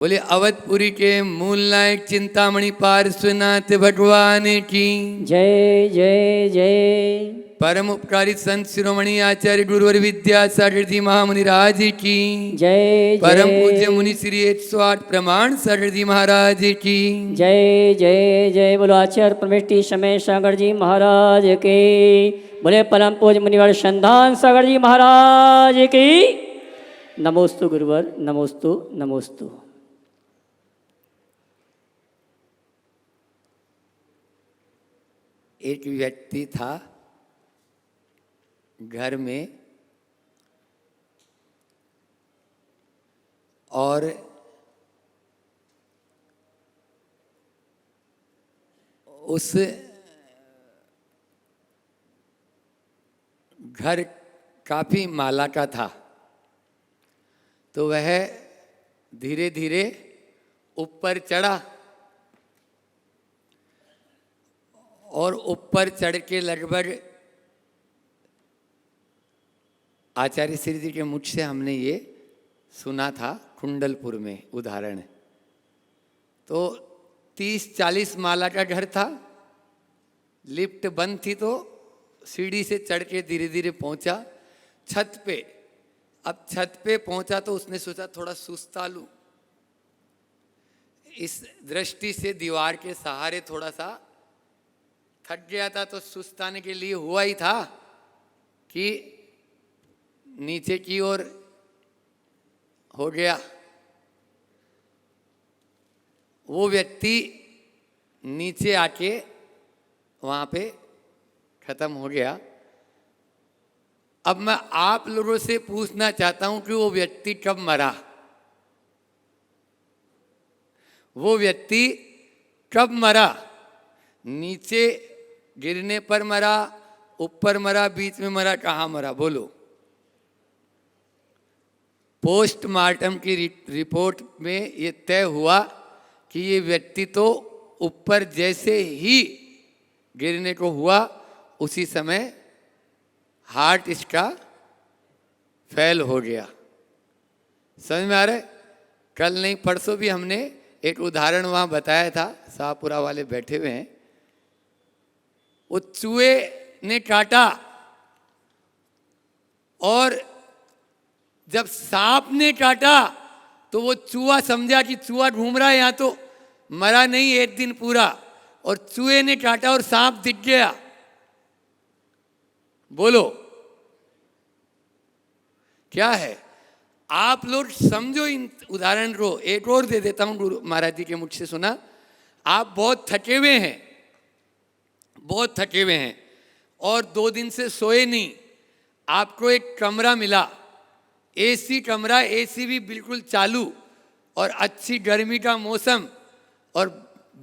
बोले अवधपुरी के मूल नायक चिंतामणि पार्श्वनाथ भगवान की जय जय जय। परम उपकारी संत शिरोमणि आचार्य गुरुवर विद्यासागर जी महामुनि राज की जय परम पूज्य जय। मुनि श्री 108 प्रमाण सागर जी महाराज की जय जय जय। बोलो आचार्य परमेष्टि समय सागर जी महाराज के। बोले परम पूज्य मुनिवर संधान सागर जी महाराज की। नमोस्तु गुरुवर, नमोस्तु नमोस्तु। एक व्यक्ति था घर में और उस घर काफी माला का था, तो वह धीरे धीरे ऊपर चढ़ा और ऊपर चढ़ के लगभग आचार्य श्री जी के मुख से हमने ये सुना था कुंडलपुर में उदाहरण। तो 30-40 माला का घर था, लिफ्ट बंद थी तो सीढ़ी से चढ़ के धीरे धीरे पहुंचा छत पे। अब छत पे पहुंचा तो उसने सोचा थोड़ा सुस्ता लूं, इस दृष्टि से दीवार के सहारे थोड़ा सा थक गया था, तो सुस्ताने के लिए हुआ ही था कि नीचे की ओर हो गया। वो व्यक्ति नीचे आके वहां पे खत्म हो गया। अब मैं आप लोगों से पूछना चाहता हूं कि वो व्यक्ति कब मरा, वो व्यक्ति कब मरा? नीचे गिरने पर मरा, ऊपर मरा, बीच में मरा, कहाँ मरा? बोलो। पोस्टमार्टम की रिपोर्ट में ये तय हुआ कि ये व्यक्ति तो ऊपर जैसे ही गिरने को हुआ उसी समय हार्ट इसका फेल हो गया। समझ में आ रहा है? कल नहीं परसों भी हमने एक उदाहरण वहां बताया था, शाहपुरा वाले बैठे हुए हैं। वो चूहे ने काटा और जब सांप ने काटा तो वो चूहा समझा कि चूहा घूम रहा है यहां, तो मरा नहीं एक दिन पूरा। और चूहे ने काटा और सांप दिख गया। बोलो क्या है? आप लोग समझो इन उदाहरण को। एक और दे देता हूं, गुरु महाराज जी के मुख से सुना। आप बहुत थके हुए हैं, बहुत थके हुए हैं और 2 दिन से सोए नहीं। आपको एक कमरा मिला, एसी कमरा, एसी भी बिल्कुल चालू और अच्छी गर्मी का मौसम और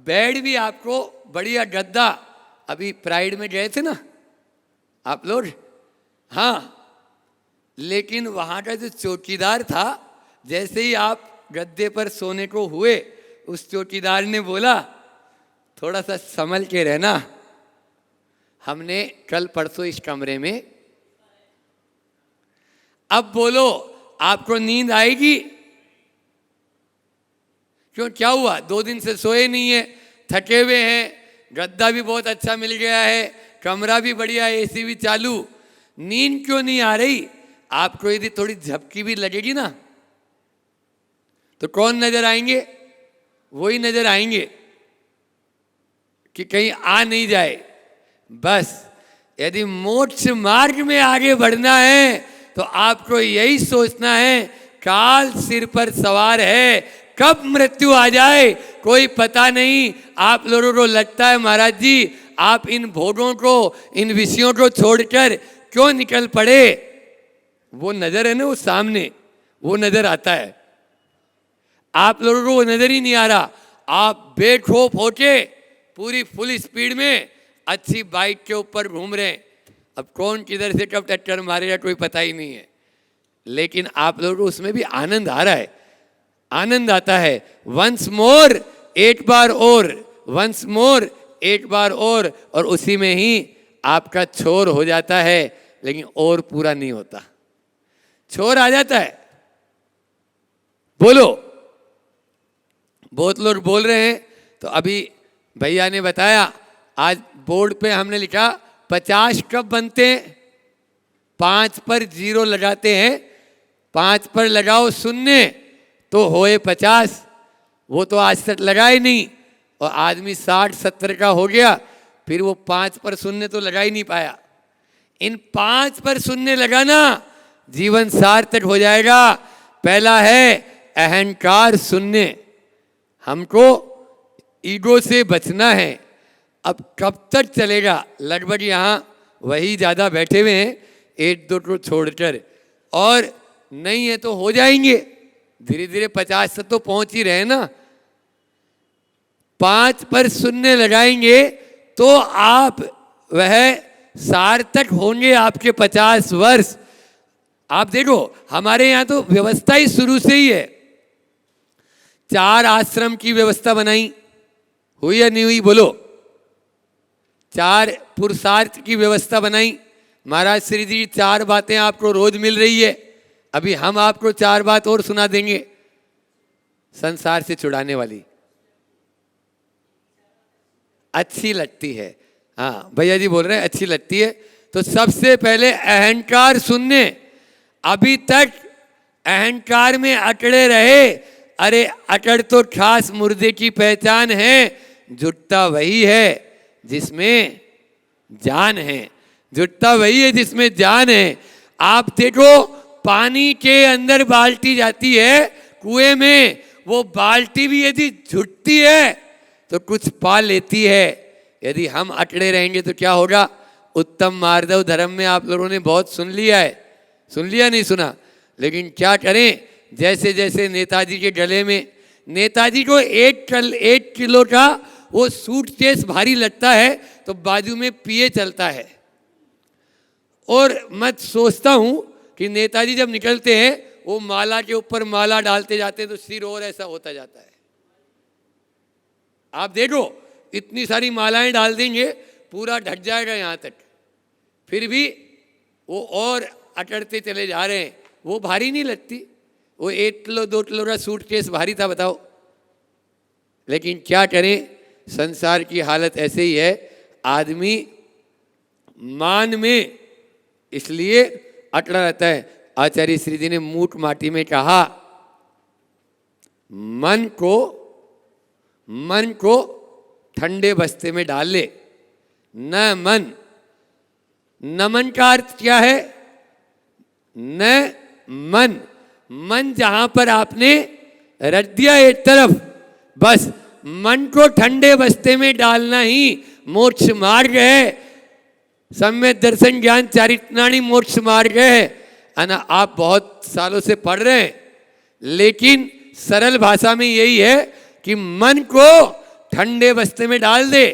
बेड भी आपको बढ़िया गद्दा। अभी प्राइड में गए थे ना आप लोग? हाँ, लेकिन वहाँ का जो चौकीदार था, जैसे ही आप गद्दे पर सोने को हुए, उस चौकीदार ने बोला थोड़ा सा संभल के रहना, हमने कल परसों इस कमरे में। अब बोलो आपको नींद आएगी? क्यों, क्या हुआ? 2 दिन से सोए नहीं है, थके हुए हैं, गद्दा भी बहुत अच्छा मिल गया है, कमरा भी बढ़िया, एसी भी चालू, नींद क्यों नहीं आ रही? आपको यदि थोड़ी झपकी भी लगेगी ना तो कौन नजर आएंगे? वही नजर आएंगे कि कहीं आ नहीं जाए। बस यदि मोक्ष मार्ग में आगे बढ़ना है तो आपको यही सोचना है, काल सिर पर सवार है, कब मृत्यु आ जाए कोई पता नहीं। आप लोगों को लगता है महाराज जी आप इन भोगों को, इन विषयों को छोड़कर क्यों निकल पड़े? वो नजर है ना, वो सामने वो नजर आता है। आप लोगों को वो नजर ही नहीं आ रहा। आप बेखौफ होके पूरी फुल स्पीड में अच्छी बाइक के ऊपर घूम रहे हैं। अब कौन किधर से कब टक्कर मारेगा कोई पता ही नहीं है, लेकिन आप लोगों को उसमें भी आनंद आ रहा है, आनंद आता है। वंस मोर, एक बार और, वंस मोर, एक बार और उसी में ही आपका छोर हो जाता है, लेकिन और पूरा नहीं होता। छोर आ जाता है। बोलो बहुत लोग बोल रहे हैं, तो अभी भैया ने बताया, आज बोर्ड पे हमने लिखा 50 कब बनते हैं? 5 पर 0 लगाते हैं, 5 पर लगाओ शून्य तो होए 50। वो तो आज तक लगाए नहीं, और आदमी 60-70 का हो गया, फिर वो 5 पर शून्य तो लगा ही नहीं पाया। इन 5 पर शून्य लगाना, जीवन सार्थक हो जाएगा। पहला है अहंकार शून्य, हमको ईगो से बचना है। अब कब तक चलेगा? लगभग यहाँ वही ज़्यादा बैठे हुए हैं, 1-2 को छोड़कर, और नहीं है तो हो जाएंगे धीरे धीरे। 50 तक तो पहुंच ही रहे ना। 5 पर शून्य लगाएंगे तो आप वह सार्थक होंगे, आपके 50 वर्ष। आप देखो, हमारे यहाँ तो व्यवस्था ही शुरू से ही है। 4 आश्रम की व्यवस्था बनाई, हुई या नहीं हुई बोलो? 4 पुरुषार्थ की व्यवस्था बनाई। महाराज श्री जी 4 बातें आपको रोज मिल रही है। अभी हम आपको 4 बात और सुना देंगे संसार से छुड़ाने वाली, अच्छी लगती है। हाँ भैया जी बोल रहे हैं अच्छी लगती है। तो सबसे पहले अहंकार शून्य। अभी तक अहंकार में अकड़े रहे। अरे अकड़ तो खास मुर्दे की पहचान है। जुटता वही है जिसमें जान है, जुटता वही है जिसमें जान है। आप देखो, पानी के अंदर बाल्टी जाती है कुएं में, वो बाल्टी भी यदि जुटती है तो कुछ पा लेती है। यदि हम अकड़े रहेंगे तो क्या होगा? उत्तम मार्दव धर्म में आप लोगों ने बहुत सुन लिया है, सुन लिया नहीं सुना? लेकिन क्या करें, जैसे जैसे नेताजी के गले में, नेताजी को 1 किलो का वो सूटकेस भारी लगता है तो बाजू में पिए चलता है। और मैं सोचता हूँ कि नेताजी जब निकलते हैं, वो माला के ऊपर माला डालते जाते हैं तो सिर और ऐसा होता जाता है। आप देखो, इतनी सारी मालाएं डाल देंगे, पूरा ढक जाएगा यहाँ तक, फिर भी वो और अकड़ते चले जा रहे हैं। वो भारी नहीं लगती। वो 1 किलो 2 किलो का सूटकेस भारी था, बताओ। लेकिन क्या करें, संसार की हालत ऐसे ही है। आदमी मान में इसलिए अकड़ा रहता है। आचार्य श्री जी ने मूठ माटी में कहा, मन को ठंडे बस्ते में डाल ले। न मन, नमन का अर्थ क्या है? न मन, मन जहां पर आपने रख दिया एक तरफ, बस मन को ठंडे बस्ते में डालना ही मोक्ष मार्ग है। सम्यक दर्शन ज्ञान चारित्राणी मोक्ष मार्ग है। ना आप बहुत सालों से पढ़ रहे हैं, लेकिन सरल भाषा में यही है कि मन को ठंडे बस्ते में डाल दे,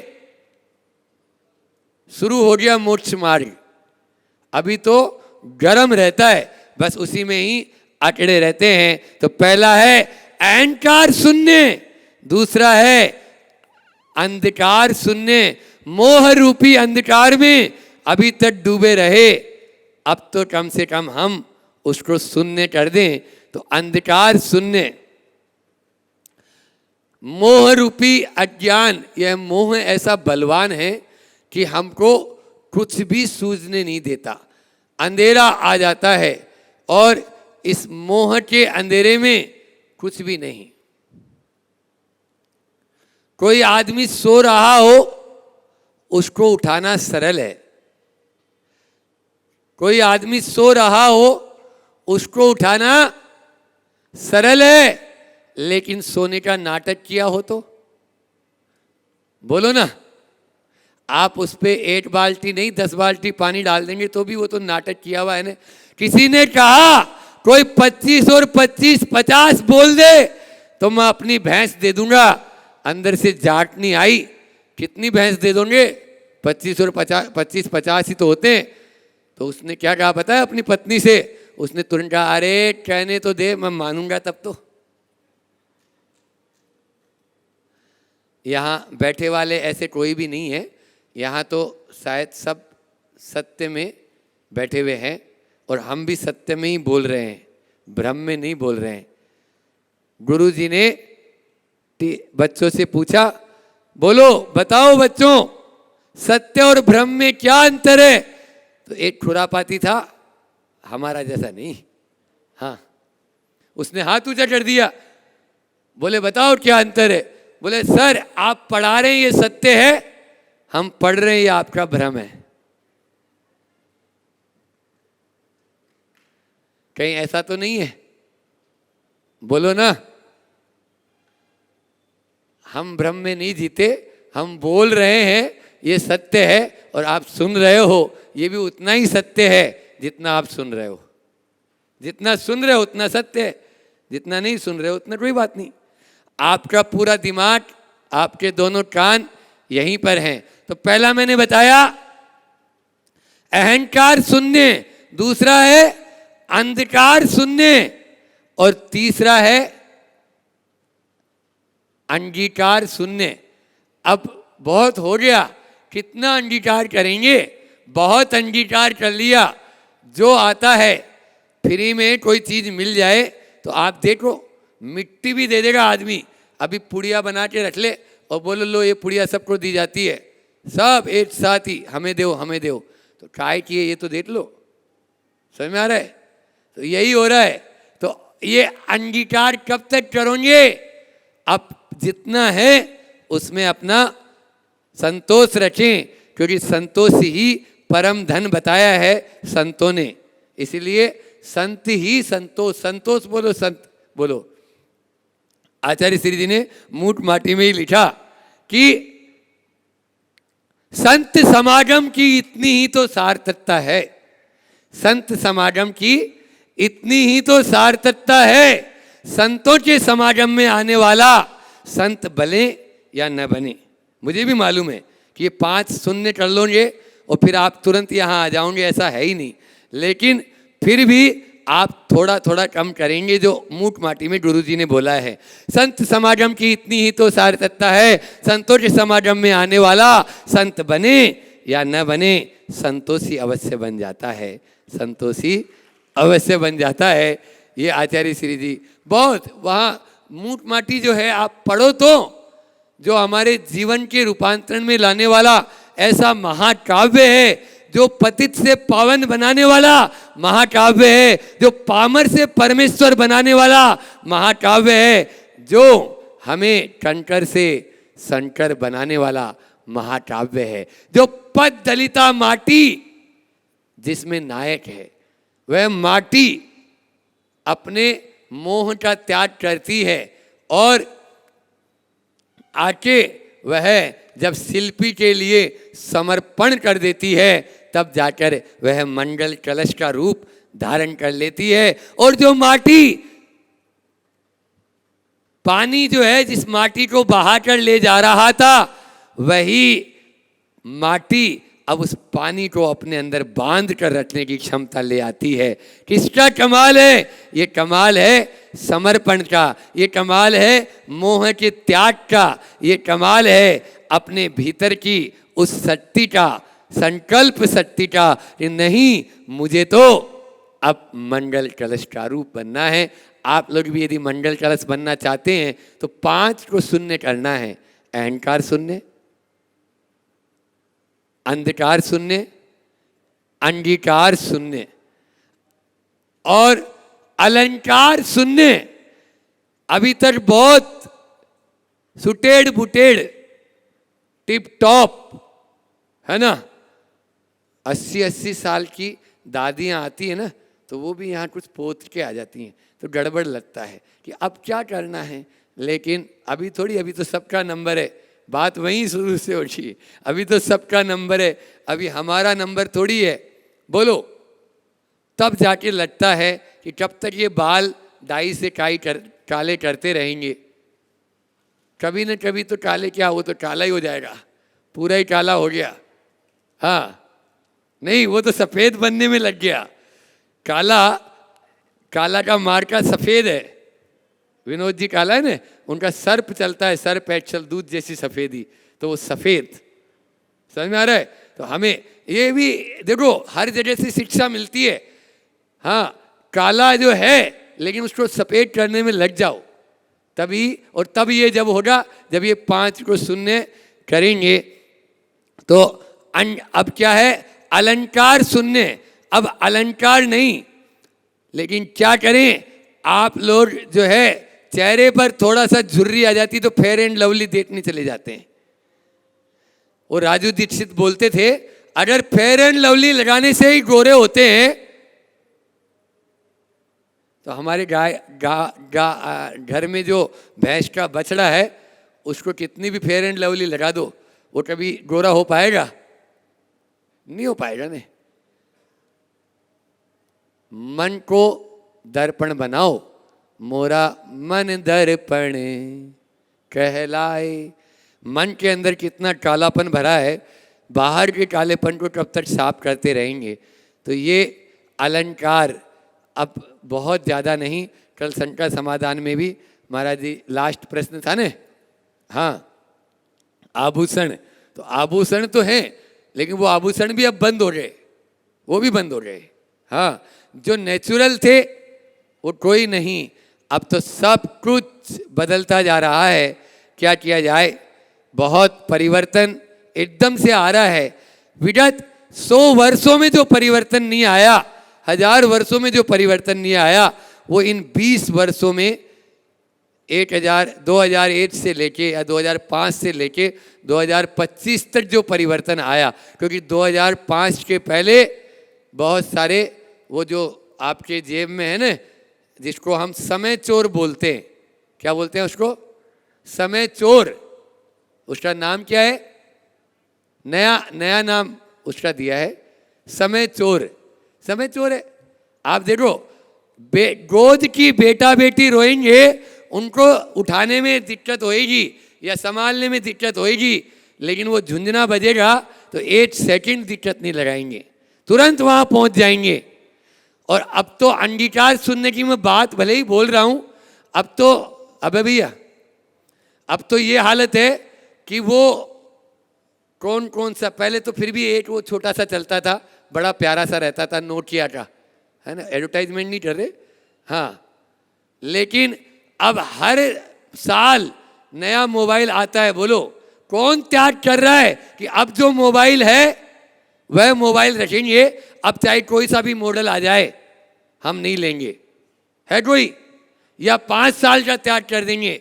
शुरू हो गया मोक्ष मार्ग। अभी तो गर्म रहता है, बस उसी में ही अकड़े रहते हैं। तो पहला है अहंकार शून्य, दूसरा है अंधकार शून्य। मोह रूपी अंधकार में अभी तक डूबे रहे, अब तो कम से कम हम उसको शून्य कर दें। तो अंधकार शून्य, मोह रूपी अज्ञान। यह मोह ऐसा बलवान है कि हमको कुछ भी सूझने नहीं देता। अंधेरा आ जाता है और इस मोह के अंधेरे में कुछ भी नहीं। कोई आदमी सो रहा हो, उसको उठाना सरल है। कोई आदमी सो रहा हो, उसको उठाना सरल है। लेकिन सोने का नाटक किया हो तो बोलो ना, आप उस पे 1 बाल्टी नहीं 10 बाल्टी पानी डाल देंगे तो भी वो तो नाटक किया हुआ है ना। किसी ने कहा कोई 25 और 25 50 बोल दे तो मैं अपनी भैंस दे दूंगा। अंदर से जाट नहीं आई, कितनी भैंस दे दोगे? 25 और 50 50 ही तो होते हैं। तो उसने क्या कहा पता है अपनी पत्नी से? उसने तुरंत कहा, अरे कहने तो दे, मैं मानूंगा तब तो। यहाँ बैठे वाले ऐसे कोई भी नहीं है। यहाँ तो शायद सब सत्य में बैठे हुए हैं और हम भी सत्य में ही बोल रहे हैं, भ्रम में नहीं बोल रहे हैं। गुरु जी ने बच्चों से पूछा, बोलो बताओ बच्चों, सत्य और भ्रम में क्या अंतर है? तो एक खुरापाती था, हमारा जैसा नहीं, हाँ, उसने हाथ ऊंचा कर दिया, बोले बताओ क्या अंतर है? बोले सर आप पढ़ा रहे हैं ये सत्य है, हम पढ़ रहे हैं ये आपका भ्रम है। कहीं ऐसा तो नहीं है? बोलो ना। हम भ्रम में नहीं जीते, हम बोल रहे हैं ये सत्य है और आप सुन रहे हो, ये भी उतना ही सत्य है जितना आप सुन रहे हो। जितना सुन रहे हो उतना सत्य है, जितना नहीं सुन रहे हो उतना कोई बात नहीं। आपका पूरा दिमाग, आपके दोनों कान यहीं पर हैं। तो पहला मैंने बताया अहंकार शून्य, दूसरा है अंधकार शून्य और तीसरा है अंगीकार शून्य। अब बहुत हो गया, कितना अंगीकार करेंगे? बहुत अंगीकार कर लिया। जो आता है फ्री में कोई चीज मिल जाए तो आप देखो, मिट्टी भी दे देगा आदमी। अभी पुड़िया बना के रख ले और बोलो लो ये पुड़िया सबको दी जाती है, सब एक साथ ही हमें दो हमें दो, तो ट्राई किए ये तो देख लो। समझ में आ रहा है? तो यही हो रहा है। तो ये अंगीकार कब तक करोगे? अब जितना है उसमें अपना संतोष रखें, क्योंकि संतोष ही परम धन बताया है संतों ने। इसलिए संत ही संतोष, संतोष बोलो, संत बोलो। आचार्य श्री जी ने मूठ माटी में ही लिखा कि संत समागम की इतनी ही तो सार्थकता है, संत समागम की इतनी ही तो सार्थकता है। संतों के समागम में आने वाला संत बने या न बने, मुझे भी मालूम है कि ये 5 शून्य कर लोगे और फिर आप तुरंत यहाँ आ जाओगे, ऐसा है ही नहीं। लेकिन फिर भी आप थोड़ा थोड़ा कम करेंगे जो मूठ माटी में गुरुजी ने बोला है। संत समागम की इतनी ही तो सार्थकता है, संतों के समागम में आने वाला संत बने या न बने, संतोषी अवश्य बन जाता है, संतोषी अवश्य बन जाता है। ये आचार्य श्री जी बहुत वहाँ मूठ माटी जो है आप पढ़ो तो, जो हमारे जीवन के रूपांतरण में लाने वाला ऐसा महाकाव्य है, जो पतित से पावन बनाने वाला महाकाव्य है, जो पामर से परमेश्वर बनाने वाला महाकाव्य है, जो हमें कंकर से शंकर बनाने वाला महाकाव्य है, जो पद दलिता माटी जिसमें नायक है, वह माटी अपने मोह का त्याग करती है और आके वह जब शिल्पी के लिए समर्पण कर देती है, तब जाकर वह मंगल कलश का रूप धारण कर लेती है। और जो माटी, पानी जो है जिस माटी को बहा कर ले जा रहा था, वही माटी अब उस पानी को अपने अंदर बांध कर रखने की क्षमता ले आती है। किसका कमाल है? ये कमाल है समर्पण का, ये कमाल है मोह के त्याग का, ये कमाल है अपने भीतर की उस शक्ति का, संकल्प शक्ति का कि नहीं, मुझे तो अब मंगल कलश का रूप बनना है। आप लोग भी यदि मंगल कलश बनना चाहते हैं तो 5 को शून्य करना है। अहंकार शून्य, अंधकार शून्य, अंगीकार शून्य और अलंकार शून्य। अभी तक बहुत सुटेड़ बुटेड़ टिप टॉप है ना, 80-80 साल की दादियाँ आती है ना, तो वो भी यहाँ कुछ पोत के आ जाती हैं, तो गड़बड़ लगता है कि अब क्या करना है। लेकिन अभी थोड़ी, अभी तो सबका नंबर है, बात वहीं शुरू से होती है। अभी तो सबका नंबर है, अभी हमारा नंबर थोड़ी है। बोलो, तब जाके लगता है कि कब तक ये बाल डाई से काले करते रहेंगे। कभी न कभी तो काले क्या, वो तो काला ही हो जाएगा, पूरा ही काला हो गया। हाँ नहीं, वो तो सफ़ेद बनने में लग गया। काला, काला का मार्का सफ़ेद है। विनोद जी काला है ना, उनका सर्प चलता है, सर्प एक्चुअल दूध जैसी सफ़ेदी, तो वो सफ़ेद। समझ में आ रहा है? तो हमें ये भी देखो, हर जगह से शिक्षा मिलती है। हाँ, काला जो है लेकिन उसको सफ़ेद करने में लग जाओ तभी, और तब ये जब होगा जब ये 5 को शून्य करेंगे तो अब क्या है, अलंकार शून्य। अब अलंकार नहीं, लेकिन क्या करें, आप लोग जो है चेहरे पर थोड़ा सा झुर्री आ जाती तो फेयर एंड लवली देखने चले जाते हैं। वो राजू दीक्षित बोलते थे, अगर फेयर एंड लवली लगाने से ही गोरे होते हैं तो हमारे घर में जो भैंस का बछड़ा है उसको कितनी भी फेयर एंड लवली लगा दो, वो कभी गोरा हो पाएगा? नहीं हो पाएगा। नहीं, मन को दर्पण बनाओ, मोरा मन दर्पण कहलाए। मन के अंदर कितना कालापन भरा है, बाहर के कालेपन को कब तक साफ करते रहेंगे? तो ये अलंकार अब बहुत ज़्यादा नहीं, कल शंका समाधान में भी महाराज जी लास्ट प्रश्न था ना, हाँ, आभूषण। तो आभूषण तो हैं, लेकिन वो आभूषण भी अब बंद हो गए, वो भी बंद हो गए। हाँ, जो नेचुरल थे वो कोई नहीं, अब तो सब कुछ बदलता जा रहा है। क्या किया जाए? बहुत परिवर्तन एकदम से आ रहा है। विगत 100 वर्षों में जो परिवर्तन नहीं आया, 1000 वर्षों में जो परिवर्तन नहीं आया, वो इन 20 वर्षों में 2001 से लेके या 2005 से लेके 2025 तक जो परिवर्तन आया, क्योंकि 2005 के पहले बहुत सारे वो जो आपके जेब में है ना, जिसको हम समय चोर बोलते हैं, क्या बोलते हैं उसको? समय चोर। उसका नाम क्या है? नया नाम उसका दिया है, समय चोर। समय चोर है। आप देखो, गोद की बेटा बेटी रोएंगे, उनको उठाने में दिक्कत होएगी या संभालने में दिक्कत होएगी, लेकिन वो झुंझुना बजेगा तो 1 सेकंड दिक्कत नहीं लगाएंगे, तुरंत वहां पहुंच जाएंगे। और अब तो अंगीकार सुनने की मैं बात भले ही बोल रहा हूं, अब तो अबे भैया अब तो ये हालत है कि वो कौन सा, पहले तो फिर भी एक वो छोटा सा चलता था, बड़ा प्यारा सा रहता था, नोकिया का, है ना, एडवर्टाइजमेंट नहीं कर रहे, हाँ, लेकिन अब हर साल नया मोबाइल आता है। बोलो कौन त्याग कर रहा है कि अब जो मोबाइल है वह मोबाइल रखेंगे, अब चाहे कोई सा भी मॉडल आ जाए हम नहीं लेंगे? है कोई? या 5 साल का त्याग कर देंगे?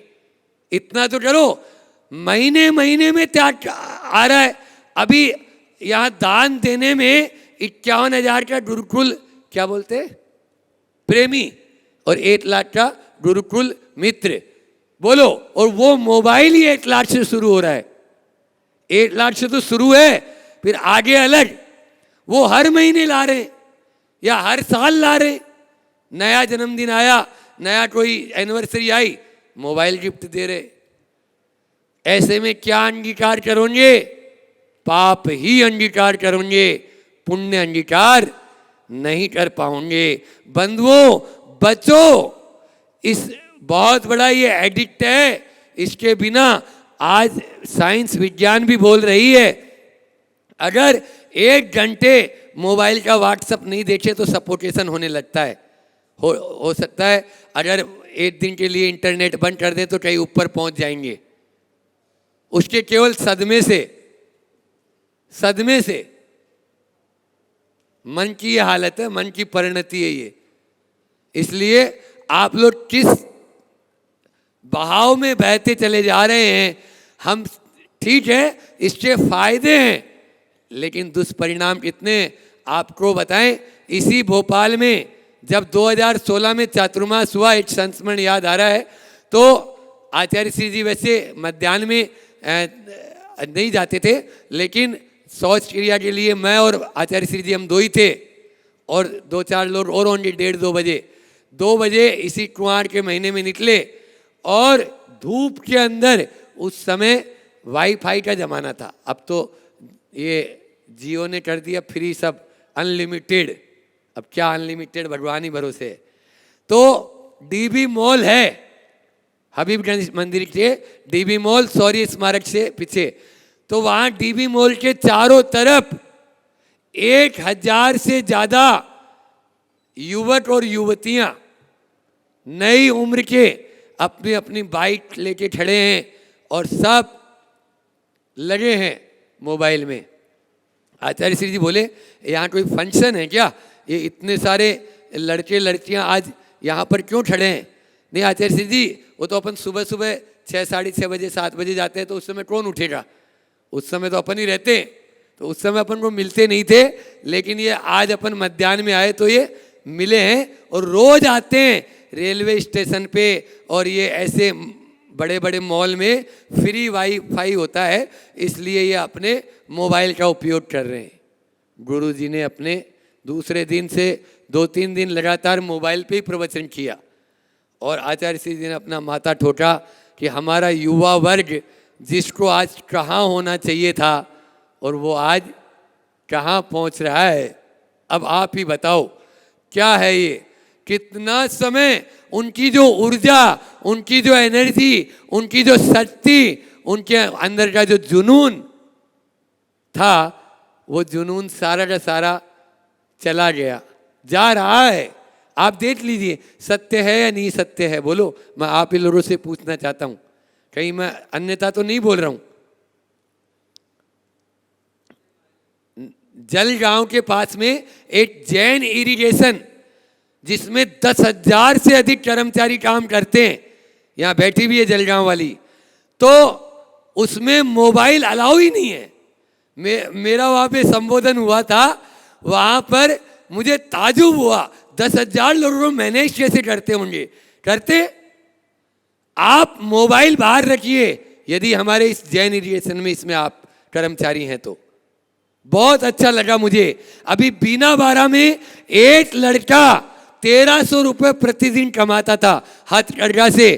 इतना तो करो। महीने महीने में त्याग आ रहा है। अभी यहाँ दान देने में 51,000 का गुरुकुल, क्या बोलते हैं, प्रेमी, और 1 लाख का गुरुकुल मित्र। बोलो, और वो मोबाइल ही 1 लाख से शुरू हो रहा है। 1 लाख से तो शुरू है, फिर आगे अलग वो हर महीने ला रहे या हर साल ला रहे। नया जन्मदिन आया, नया कोई एनिवर्सरी आई, मोबाइल गिफ्ट दे रहे। ऐसे में क्या अंगीकार करोगे? पाप ही अंगीकार करोगे, पुण्य अंगीकार नहीं कर पाओगे। बंधुओं बचो, इस बहुत बड़ा ये एडिक्ट है, इसके बिना आज साइंस विज्ञान भी बोल रही है, अगर 1 घंटे मोबाइल का व्हाट्सएप नहीं देखे तो सफोकेशन होने लगता है। हो सकता है अगर 1 दिन के लिए इंटरनेट बंद कर दे तो कहीं ऊपर पहुंच जाएंगे, उसके केवल सदमे से। मन की ये हालत है, मन की परिणति है ये। इसलिए आप लोग किस बहाव में बहते चले जा रहे हैं, हम ठीक है इसके फायदे हैं, लेकिन दुष्परिणाम कितने आपको बताएं। इसी भोपाल में जब 2016 में चातुर्मास हुआ, एक संस्मरण याद आ रहा है, तो आचार्य श्री जी वैसे मध्याह्न में नहीं जाते थे, लेकिन शौच क्रिया के लिए मैं और आचार्य श्री जी हम 2 ही थे, और 2-4 लोग और होंगे। 1:30 2 बजे इसी कुंवार के महीने में निकले, और धूप के अंदर, उस समय वाईफाई का ज़माना था, अब तो ये जियो ने कर दिया फ्री सब, अनलिमिटेड। अब क्या अनलिमिटेड, भगवान ही भरोसे। तो डीबी मॉल है हबीबगंज मंदिर के, डीबी मॉल शौर्य स्मारक से पीछे, तो वहाँ डीबी मॉल के चारों तरफ 1000 से ज़्यादा युवक और युवतियाँ नई उम्र के अपनी अपनी बाइक लेके खड़े हैं और सब लगे हैं मोबाइल में। आचार्य श्री जी बोले यहाँ कोई फंक्शन है क्या, ये इतने सारे लड़के लड़कियाँ आज यहाँ पर क्यों खड़े हैं? नहीं आचार्य श्री जी, वो तो अपन सुबह सुबह 6, साढ़े 6 बजे 7 बजे जाते हैं, तो उस समय कौन उठेगा, उस समय तो अपन ही रहते हैं, तो उस समय अपन को मिलते नहीं थे, लेकिन ये आज अपन मध्याह्न में आए तो ये मिले हैं और रोज आते हैं रेलवे स्टेशन पे, और ये ऐसे बड़े बड़े मॉल में फ्री वाईफाई होता है, इसलिए ये अपने मोबाइल का उपयोग कर रहे हैं। गुरु जी ने अपने दूसरे दिन से 2-3 दिन लगातार मोबाइल पे ही प्रवचन किया, और आचार्य श्री जी ने अपना माथा ठोका कि हमारा युवा वर्ग जिसको आज कहाँ होना चाहिए था और वो आज कहाँ पहुँच रहा है। अब आप ही बताओ क्या है ये, कितना समय उनकी जो ऊर्जा, उनकी जो एनर्जी, उनकी जो शक्ति, उनके अंदर का जो जुनून था, वो जुनून सारा का सारा चला गया, जा रहा है। आप देख लीजिए सत्य है या नहीं सत्य है, बोलो। मैं आप ही लोगों से पूछना चाहता हूं, कहीं मैं अन्यथा तो नहीं बोल रहा हूं। जलगांव के पास में एक जैन इरिगेशन जिसमें 10,000 से अधिक कर्मचारी काम करते हैं, यहाँ बैठी भी है जलगांव वाली, तो उसमें मोबाइल अलाउ ही नहीं है। मेरा वहाँ पे संबोधन हुआ था, वहाँ पर मुझे ताजुब हुआ 10,000 लोगों को मैनेज कैसे करते होंगे। करते आप मोबाइल बाहर रखिए, यदि हमारे इस जैन इरिगेशन में इसमें आप कर्मचारी हैं तो बहुत अच्छा लगा मुझे। अभी बीना बारा में एक लड़का 1300 रुपये प्रतिदिन कमाता था हथकरघा से,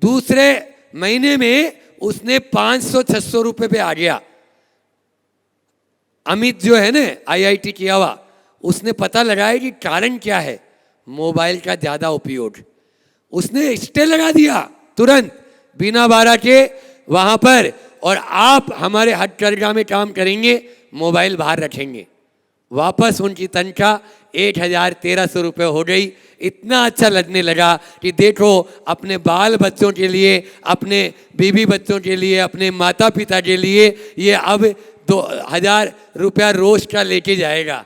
दूसरे महीने में उसने 500-600 रुपये पे आ गया। अमित जो है ना IIT किया हुआ, उसने पता लगाया कि कारण क्या है, मोबाइल का ज़्यादा उपयोग। उसने स्टे लगा दिया तुरंत बिना बारा के वहाँ पर, और आप हमारे हथकरघा में काम करेंगे मोबाइल बाहर रखेंगे, वापस उनकी तनख्वाह 1,1300 रुपये हो गई। इतना अच्छा लगने लगा कि देखो अपने बाल बच्चों के लिए, अपने बीवी बच्चों के लिए, अपने माता पिता के लिए ये अब 2,000 रुपया रोज का लेके जाएगा,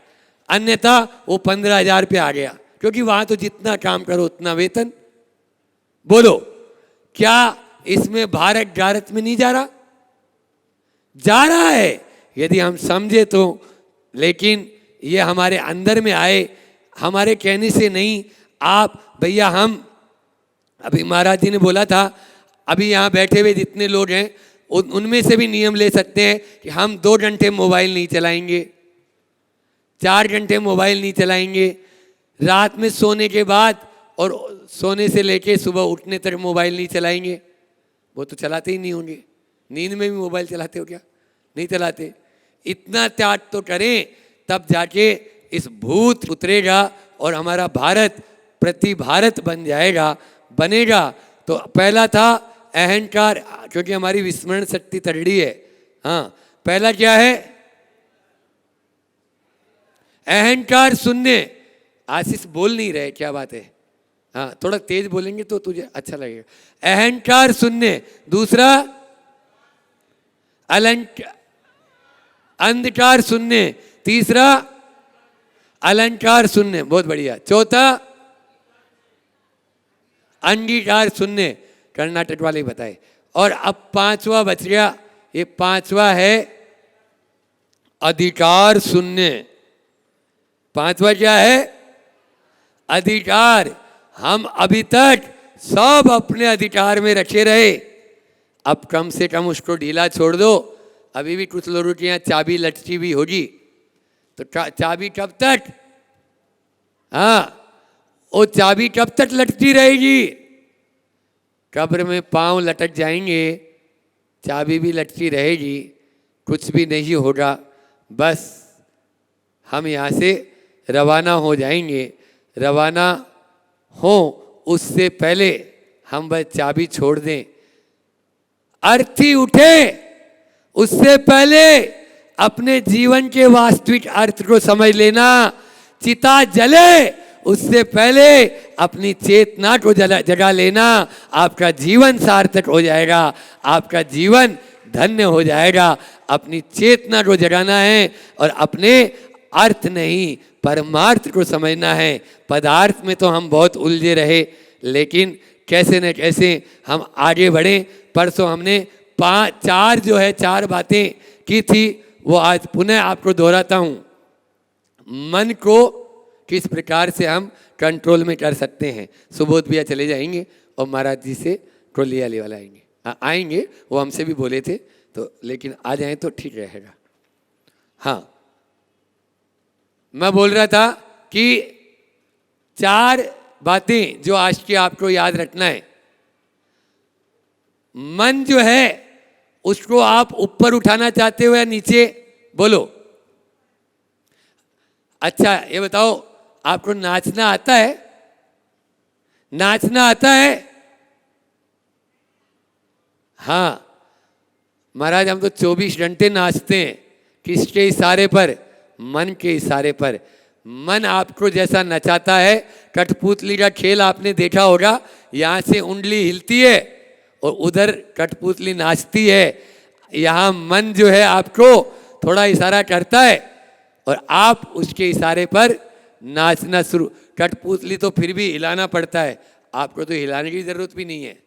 अन्यथा वो 15,000 पे आ गया, क्योंकि वहाँ तो जितना काम करो उतना वेतन। बोलो क्या इसमें भारत गारत में नहीं जा रहा? जा रहा है यदि हम समझे तो, लेकिन ये हमारे अंदर में आए, हमारे कहने से नहीं। आप भैया, हम अभी महाराज जी ने बोला था, अभी यहाँ बैठे हुए जितने लोग हैं उनमें से भी नियम ले सकते हैं कि हम 2 घंटे मोबाइल नहीं चलाएंगे, 4 घंटे मोबाइल नहीं चलाएंगे, रात में सोने के बाद और सोने से लेके सुबह उठने तक मोबाइल नहीं चलाएंगे। वो तो चलाते ही नहीं होंगे, नींद में भी मोबाइल चलाते हो क्या? नहीं चलाते। इतना त्याग तो करें, तब जाके इस भूत उतरेगा और हमारा भारत प्रति भारत बन जाएगा, बनेगा। तो पहला था अहंकार, क्योंकि हमारी विस्मरण शक्ति तगड़ी है। हाँ, पहला क्या है? अहंकार शून्य। आशीष बोल नहीं रहे, क्या बात है? हाँ, थोड़ा तेज बोलेंगे तो तुझे अच्छा लगेगा। अहंकार शून्य। दूसरा अंधकार शून्य। तीसरा अलंकार शून्य, बहुत बढ़िया। चौथा अंगीकार शून्य, कर्नाटक वाले बताए। और अब 5वां बच गया, ये 5वां है अधिकार शून्य। 5वां क्या है? अधिकार। हम अभी तक सब अपने अधिकार में रखे रहे, अब कम से कम उसको ढीला छोड़ दो। अभी भी कुछ लोगों के यहाँ चाबी लटकी हुई होगी, तो चाबी कब तक? हाँ, वो चाबी कब तक लटकी रहेगी? कब्र में पांव लटक जाएंगे, चाबी भी लटकी रहेगी, कुछ भी नहीं होगा। बस हम यहाँ से रवाना हो जाएंगे। रवाना हो उससे पहले हम बस चाबी छोड़ दें। अर्थी उठे उससे पहले अपने जीवन के वास्तविक अर्थ को समझ लेना। चिता जले उससे पहले अपनी चेतना को जगा लेना, आपका जीवन सार्थक हो जाएगा, आपका जीवन धन्य हो जाएगा। अपनी चेतना को जगाना है और अपने अर्थ नहीं परमार्थ को समझना है। पदार्थ में तो हम बहुत उलझे रहे, लेकिन कैसे न कैसे हम आगे बढ़े। परसों हमने चार बातें की थी, वो आज पुनः आपको दोहराता हूँ। मन को किस प्रकार से हम कंट्रोल में कर सकते हैं। सुबोध भैया चले जाएंगे और महाराज जी से ट्रोली वाले वाला आएंगे, वो हमसे भी बोले थे तो, लेकिन आ जाएं तो ठीक रहेगा। हाँ, मैं बोल रहा था कि 4 बातें जो आज की आपको याद रखना है। मन जो है उसको आप ऊपर उठाना चाहते हो या नीचे? बोलो। अच्छा ये बताओ, आपको नाचना आता है? नाचना आता है? हाँ महाराज, हम तो 24 घंटे नाचते हैं। किसके इशारे पर? मन के इशारे पर। मन आपको जैसा नचाता है, कठपुतली का खेल आपने देखा होगा, यहाँ से उंगली हिलती है और उधर कठपुतली नाचती है। यहाँ मन जो है आपको थोड़ा इशारा करता है और आप उसके इशारे पर नाचना शुरू। कठपुतली तो फिर भी हिलाना पड़ता है, आपको तो हिलाने की जरूरत भी नहीं है।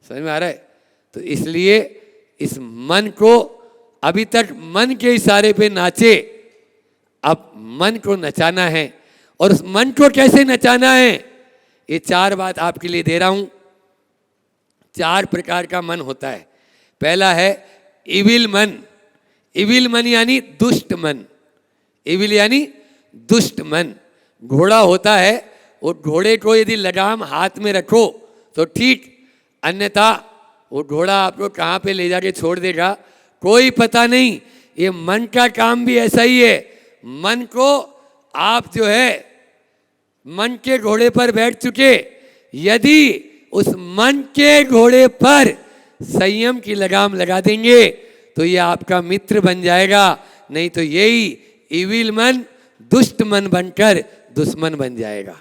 समझ में आ रहा है? तो इसलिए इस मन को, अभी तक मन के इशारे पे नाचे, अब मन को नचाना है। और उस मन को कैसे नचाना है, ये 4 बात आपके लिए दे रहा हूं। 4 प्रकार का मन होता है। पहला है इविल मन। इविल मन यानी दुष्ट मन। इविल यानी दुष्ट मन। घोड़ा होता है, वो घोड़े को यदि लगाम हाथ में रखो तो ठीक, अन्यथा वो घोड़ा आपको कहाँ पे ले जाके छोड़ देगा कोई पता नहीं। ये मन का काम भी ऐसा ही है। मन को आप जो है मन के घोड़े पर बैठ चुके, यदि उस मन के घोड़े पर संयम की लगाम लगा देंगे तो ये आपका मित्र बन जाएगा, नहीं तो यही इविल मन दुष्ट मन बनकर दुश्मन बन जाएगा।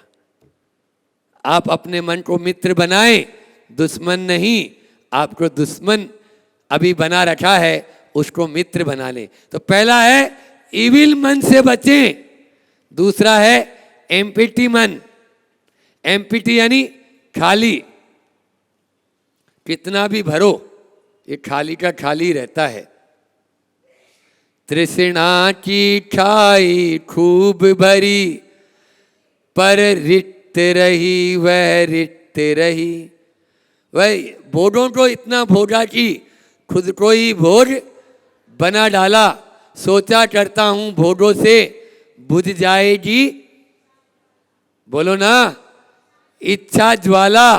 आप अपने मन को मित्र बनाएं, दुश्मन नहीं। आपको दुश्मन अभी बना रखा है, उसको मित्र बना लें। तो पहला है इविल मन से बचें। दूसरा है एम्पिटी मन। एम्पिटी यानी खाली। कितना भी भरो ये खाली का खाली रहता है। तृष्णा की खाई खूब भरी, पर रिक्त रही वह रिक्त रही। वह भोगों को इतना भोगा कि खुद को ही भोग बना डाला। सोचा करता हूं भोगों से बुझ जाएगी, बोलो ना, इच्छा ज्वाला।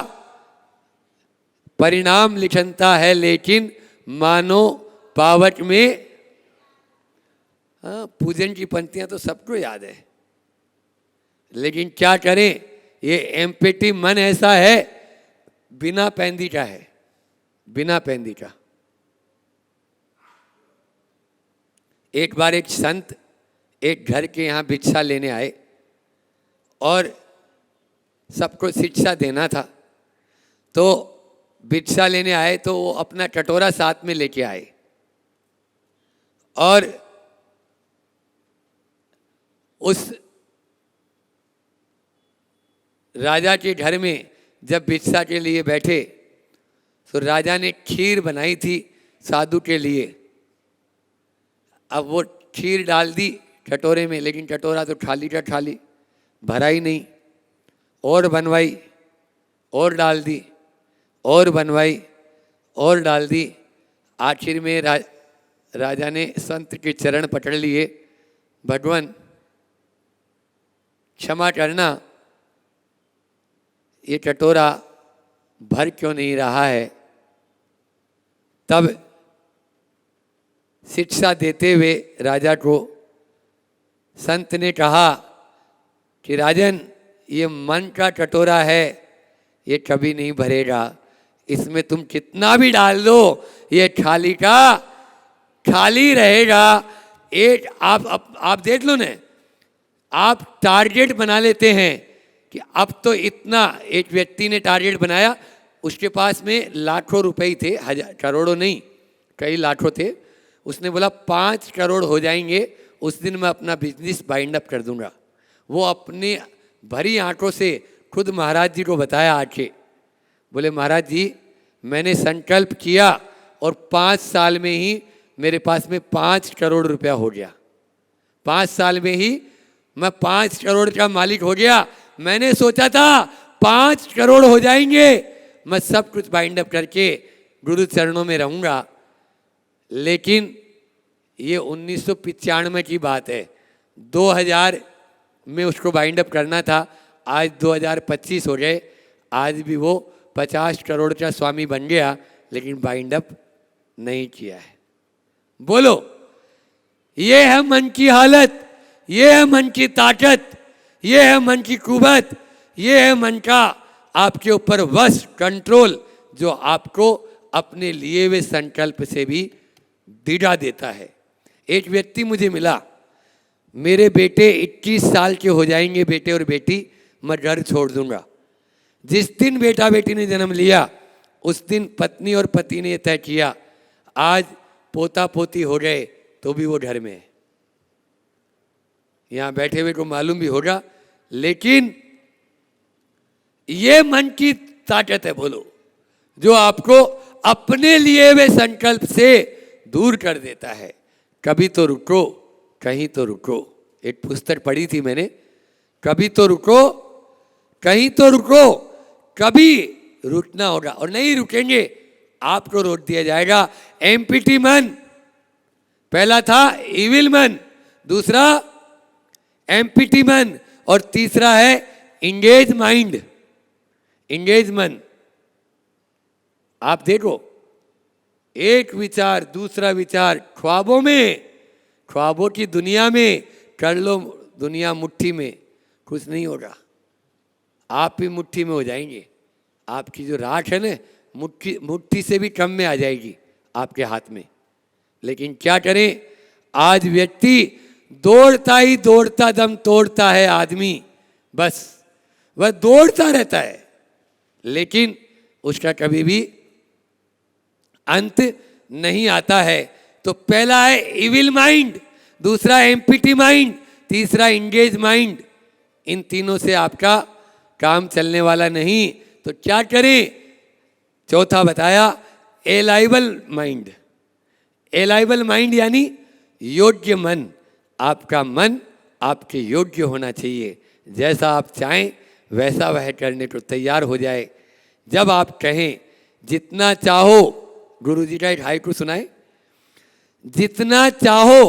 परिणाम लिखनता है लेकिन मानो पावक में। हाँ, पूजन की पंक्तियां तो सबको याद है, लेकिन क्या करें, ये एम्पिटी मन ऐसा है, बिना पैंदी का है, बिना पैंदी का। एक बार एक संत एक घर के यहाँ भिक्षा लेने आए और सबको शिक्षा देना था। तो भिक्षा लेने आए तो वो अपना कटोरा साथ में लेके आए और उस राजा के घर में जब भिक्षा के लिए बैठे तो राजा ने खीर बनाई थी साधु के लिए। अब वो खीर डाल दी कटोरे में, लेकिन कटोरा तो खाली का खाली, भरा ही नहीं। और बनवाई, और डाल दी, और बनवाई, और डाल दी। आखिर में राजा ने संत के चरण पकड़ लिए, भगवान क्षमा करना, ये कटोरा भर क्यों नहीं रहा है। तब शिक्षा देते हुए राजा को संत ने कहा कि राजन, ये मन का कटोरा है, ये कभी नहीं भरेगा। इसमें तुम कितना भी डाल दो ये खाली का खाली रहेगा। एक आप देख लो ना, आप टारगेट बना लेते हैं कि अब तो इतना, एक व्यक्ति ने टारगेट बनाया, उसके पास में लाखों रुपए ही थे, हजार करोड़ों नहीं, कई लाखों थे। उसने बोला 5 करोड़ हो जाएंगे उस दिन मैं अपना बिजनेस बाइंड अप कर दूंगा। वो अपने भरी आंखों से खुद महाराज जी को बताया आके, बोले महाराज जी मैंने संकल्प किया और 5 साल में ही मेरे पास में 5 करोड़ रुपया हो गया। 5 साल में ही मैं 5 करोड़ का मालिक हो गया। मैंने सोचा था 5 करोड़ हो जाएंगे, मैं सब कुछ बाइंड अप करके गुरु चरणों में रहूंगा। लेकिन ये 1995 की बात है, 2000 में उसको बाइंड अप करना था, आज 2025 हो गए, आज भी वो 50 करोड़ का स्वामी बन गया, लेकिन बाइंड अप नहीं किया है। बोलो, ये है मन की हालत, ये है मन की ताकत, ये है मन की कुवत, ये है मन का आपके ऊपर वश, कंट्रोल, जो आपको अपने लिए हुए संकल्प से भी दिला देता है। एक व्यक्ति मुझे मिला, मेरे बेटे 21 साल के हो जाएंगे, बेटे और बेटी, मैं घर छोड़ दूंगा। जिस दिन बेटा बेटी ने जन्म लिया उस दिन पत्नी और पति ने तय किया, आज पोता पोती हो गए तो भी वो घर में है। यहाँ बैठे हुए को मालूम भी होगा, लेकिन ये मन की ताकत है, बोलो, जो आपको अपने लिए हुए संकल्प से दूर कर देता है। कभी तो रुको, कहीं तो रुको। एक पुस्तक पढ़ी थी मैंने, कभी तो रुको, कहीं तो रुको, कभी रुकना होगा और नहीं रुकेंगे आपको रोक दिया जाएगा। एम्पिटी मन, पहला था इविल मन, दूसरा एम्पिटी मन, और तीसरा है इंगेज माइंड, इंगेज मन। आप देखो, एक विचार दूसरा विचार, ख्वाबों में, ख्वाबों की दुनिया में कर लो दुनिया मुट्ठी में, कुछ नहीं होगा, आप भी मुट्ठी में हो जाएंगे। आपकी जो राख है ना, मुट्ठी मुट्ठी से भी कम में आ जाएगी आपके हाथ में। लेकिन क्या करें, आज व्यक्ति दौड़ता ही दौड़ता दम तोड़ता है आदमी, बस वह दौड़ता रहता है, लेकिन उसका कभी भी अंत नहीं आता है। तो पहला है इविल माइंड, दूसरा एम्पिटी माइंड, तीसरा इंगेज माइंड। इन तीनों से आपका काम चलने वाला नहीं, तो क्या करें? चौथा बताया एलाइबल माइंड। एलाइबल माइंड यानी योग्य मन। आपका मन आपके योग्य होना चाहिए, जैसा आप चाहें वैसा वह करने को तैयार हो जाए। जब आप कहें जितना चाहो, गुरु जी का एक हाइकू सुनाए, जितना चाहो,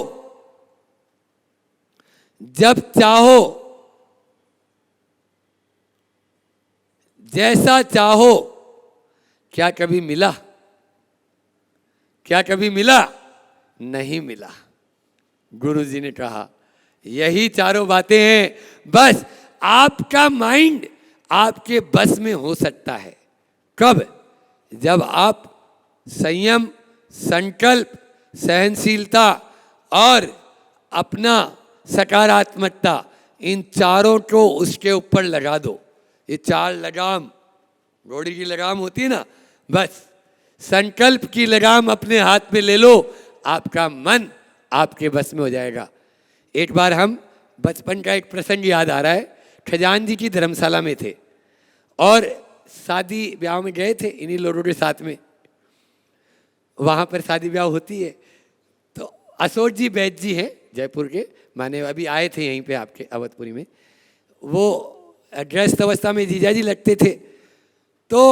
जब चाहो, जैसा चाहो। क्या कभी मिला? क्या कभी मिला? नहीं मिला। गुरु जी ने कहा यही चारों बातें हैं। बस आपका माइंड आपके बस में हो सकता है। कब? जब आप संयम, संकल्प, सहनशीलता और अपना सकारात्मकता, इन चारों को उसके ऊपर लगा दो। ये 4 लगाम, घोड़ी की लगाम होती है ना, बस संकल्प की लगाम अपने हाथ में ले लो, आपका मन आपके बस में हो जाएगा। एक बार हम, बचपन का एक प्रसंग याद आ रहा है, खजान जी की धर्मशाला में थे और शादी ब्याह में गए थे इन्हीं लोगों के साथ में। वहाँ पर शादी ब्याह होती है, तो अशोक जी वैद्य जी हैं जयपुर के, माने अभी आए थे यहीं पे आपके अवधपुरी में। वो गृहस्थ अवस्था में जीजा जी लगते थे। तो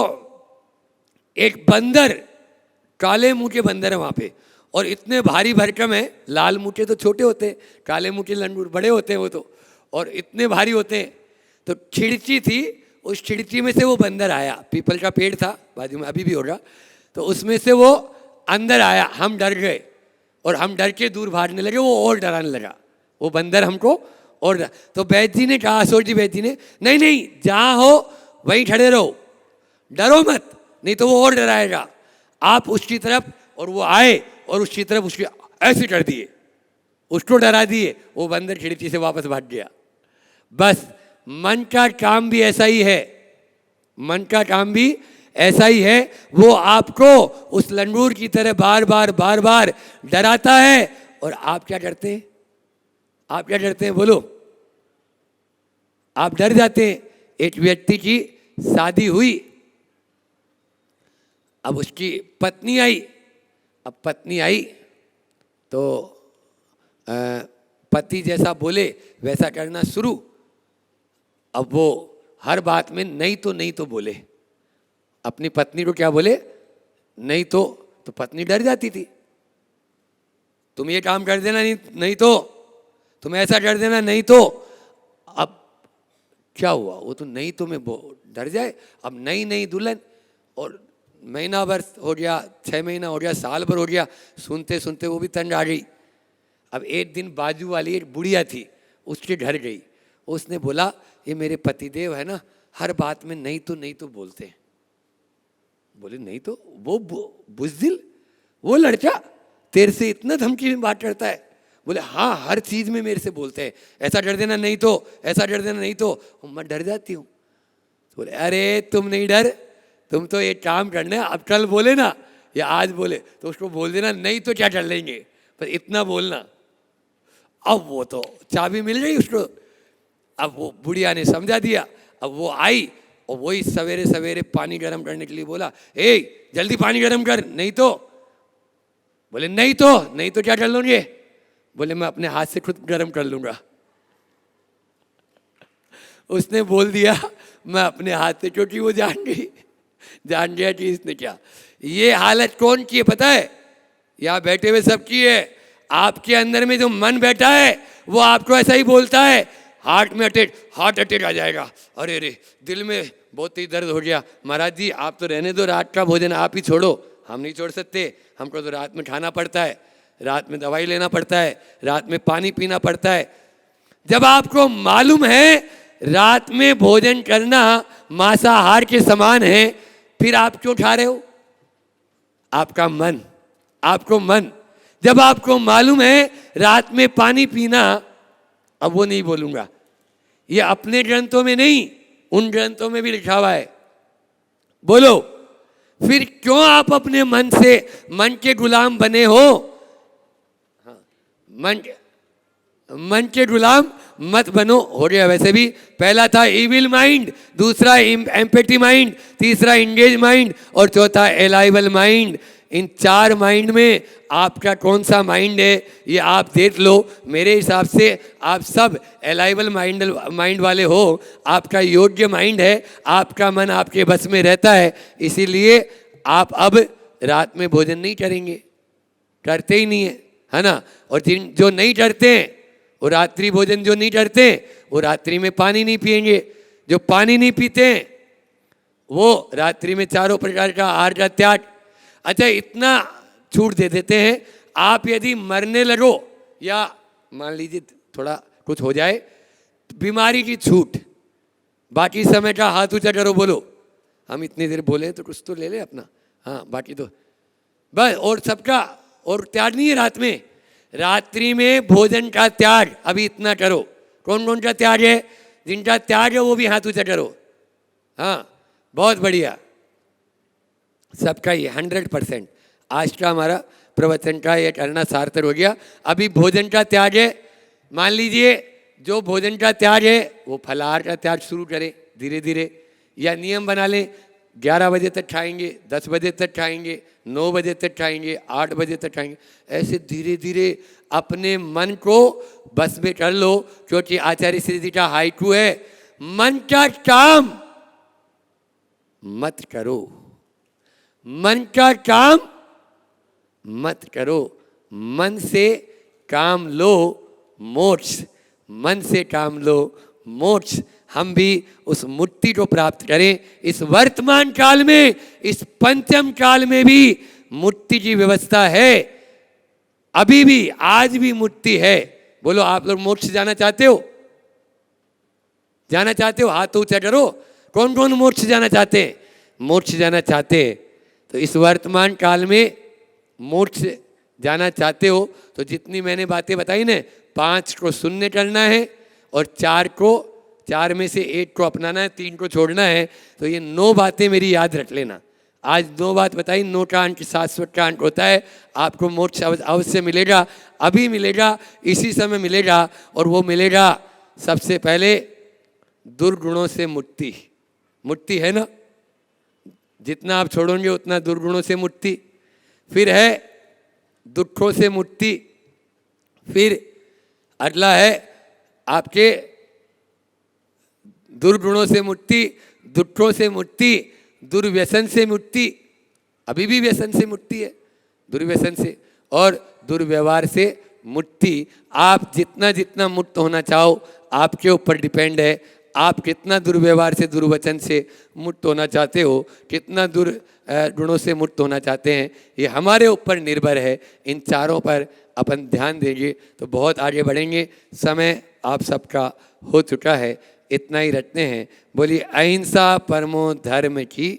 एक बंदर, काले मुंह के बंदर है वहाँ पे, और इतने भारी भरकम है। लाल मुंह के तो छोटे होते हैं, काले मुंह के लंगूर बड़े होते हैं वो तो, और इतने भारी होते हैं। तो खिड़की थी, उस खिड़की में से वो बंदर आया। पीपल का पेड़ था बाजू में, अभी भी होगा, तो उसमें से वो अंदर आया। हम डर गए और हम डर के दूर भागने लगे। वो और डराने लगा, वो बंदर हमको और तो वैद्य जी ने कहा, अशोक जी वैद्य जी ने, नहीं नहीं, जहाँ हो वहीं खड़े रहो, डरो मत, नहीं तो वो और डराएगा। आप उसकी तरफ, और वो आए और उसकी तरफ उसकी ऐसे कर दिए, उसको डरा दिए। वो बंदर खिड़की से वापस भाग गया। बस मन का काम भी ऐसा ही है, मन का काम भी ऐसा ही है। वो आपको उस लंगूर की तरह बार बार डराता है और आप क्या करते हैं? आप क्या करते हैं बोलो? आप डर जाते हैं। एक व्यक्ति की शादी हुई, अब उसकी पत्नी आई। अब पत्नी आई तो पति जैसा बोले वैसा करना शुरू। अब वो हर बात में नहीं तो बोले। अपनी पत्नी को क्या बोले? नहीं तो पत्नी डर जाती थी। तुम ये काम कर देना, नहीं तो तुम ऐसा कर देना, नहीं तो। अब क्या हुआ? वो तो नहीं तो में डर जाए। अब नई दुल्हन, और महीना भर हो गया, 6 महीना हो गया, साल भर हो गया, सुनते सुनते वो भी तंग आ गई। अब एक दिन बाजू वाली एक बुढ़िया थी, उसके घर गई। उसने बोला ये मेरे पतिदेव है ना, हर बात में नहीं तो बोलते हैं। बोले नहीं तो? वो बुज़दिल, वो लड़का तेरे से इतना धमकी में बात करता है? बोले हाँ, हर चीज में मेरे से बोलते हैं, ऐसा कर देना नहीं तो, ऐसा कर देना नहीं तो। मैं डर जाती हूँ। तो बोले अरे तुम नहीं डर, तुम तो एक काम करना, अब कल बोले ना या आज बोले तो उसको बोल देना नहीं तो क्या कर लेंगे, पर इतना बोलना। अब वो तो चाबी मिल गई उसको। अब वो बुढ़िया ने समझा दिया। अब वो आई और वही सवेरे सवेरे पानी गर्म करने के लिए बोला, ए जल्दी पानी गर्म कर, नहीं तो। बोले नहीं तो क्या कर लोगे? बोले मैं अपने हाथ से खुद गर्म कर लूंगा। उसने बोल दिया मैं अपने हाथ से, क्योंकि वो जान गया कि इसने क्या। ये हालत कौन की है पता है? यहाँ बैठे हुए सबकी है। आपके अंदर में जो मन बैठा है वो आपको ऐसा ही बोलता है। हार्ट अटैक आ जाएगा, अरे रे दिल में बहुत ही दर्द हो गया। महाराज जी आप तो रहने दो, रात का भोजन आप ही छोड़ो। हम नहीं छोड़ सकते, हमको तो रात में खाना पड़ता है, रात में दवाई लेना पड़ता है, रात में पानी पीना पड़ता है। जब आपको मालूम है रात में भोजन करना मांसाहार के समान है, फिर आप क्यों खा रहे हो? आपका मन, आपको मन। जब आपको मालूम है रात में पानी पीना, अब वो नहीं बोलूंगा, ये अपने ग्रंथों में नहीं, उन ग्रंथों में भी लिखा हुआ है। बोलो फिर क्यों आप अपने मन के गुलाम बने हो? मन के गुलाम मत बनो। हो गया वैसे भी। पहला था इविल माइंड, दूसरा एम्पैथी माइंड, तीसरा इंगेज माइंड और चौथा एलाइबल माइंड। इन 4 माइंड में आपका कौन सा माइंड है ये आप देख लो। मेरे हिसाब से आप सब एलाइबल माइंड वाले हो। आपका योग्य माइंड है, आपका मन आपके बस में रहता है, इसीलिए आप अब रात में भोजन नहीं करेंगे, करते ही नहीं है ना। और जो नहीं करते हैं वो रात्रि भोजन जो नहीं करते वो रात्रि में पानी नहीं पिएंगे। जो पानी नहीं पीते हैं वो रात्रि में 4 प्रकार का आहार का त्याग। अच्छा इतना छूट दे देते हैं, आप यदि मरने लगो या मान लीजिए थोड़ा कुछ हो जाए, बीमारी की छूट, बाकी समय का हाथ ऊंचा करो, बोलो हम इतनी देर बोले तो कुछ तो ले ले अपना। हाँ बाकी तो बस। और सबका और त्याग नहीं है रात में, रात्रि में भोजन का त्याग अभी इतना करो। कौन कौन का त्याग है? जिनका त्याग है वो भी हाथ ऊंचा करो। हाँ बहुत बढ़िया, सबका ये 100%। आज का हमारा प्रवचन का ये करना सार्थक हो गया। अभी भोजन का त्याग है, मान लीजिए जो भोजन का त्याग है वो फलाहार का त्याग शुरू करें धीरे धीरे, या नियम बना लें 11 बजे तक खाएंगे, 10 बजे तक खाएंगे, 9 बजे तक खाएंगे, 8 बजे तक खाएंगे। ऐसे धीरे धीरे अपने मन को बस में कर लो, क्योंकि आचार्य श्री जी का हाइकू है, मन का काम मत करो, मन का काम मत करो, मन से काम लो मोक्ष, मन से काम लो मोक्ष। हम भी उस मुक्ति को प्राप्त करें। इस वर्तमान काल में, इस पंचम काल में भी मुक्ति की व्यवस्था है, अभी भी आज भी मुक्ति है। बोलो आप लोग मोक्ष जाना चाहते हो? जाना चाहते हो? हाथ ऊंचा करो। कौन कौन मोक्ष जाना चाहते हैं? मोक्ष जाना चाहते हैं तो इस वर्तमान काल में मोक्ष जाना चाहते हो तो जितनी मैंने बातें बताई ना, 5 को शून्य करना है और 4 को 4 में से 1 को अपनाना है, 3 को छोड़ना है। तो ये 9 बातें मेरी याद रख लेना। आज 2 बात बताई, 9 का अंक शाश्वत का अंक होता है। आपको मोक्ष अवश्य मिलेगा, अभी मिलेगा, इसी समय मिलेगा। और वो मिलेगा सबसे पहले दुर्गुणों से मुक्ति। मुक्ति है ना, जितना आप छोड़ोगे उतना दुर्गुणों से मुक्ति। फिर है दुखों से मुक्ति। फिर अगला है आपके दुर्गुणों से मुक्ति, दुखों से मुक्ति, दुर्व्यसन से मुक्ति। अभी भी व्यसन से मुक्ति है, दुर्व्यसन से, और दुर्व्यवहार से मुक्ति। आप जितना जितना मुक्त होना चाहो आपके ऊपर डिपेंड है। आप कितना दुर्व्यवहार से, दुर्वचन से मुक्त होना चाहते हो, कितना दुर्गुणों से मुक्त होना चाहते हैं, ये हमारे ऊपर निर्भर है। इन चारों पर अपन ध्यान देंगे तो बहुत आगे बढ़ेंगे। समय आप सबका हो चुका है, इतना ही रखते हैं। बोलिए अहिंसा परमो धर्म की।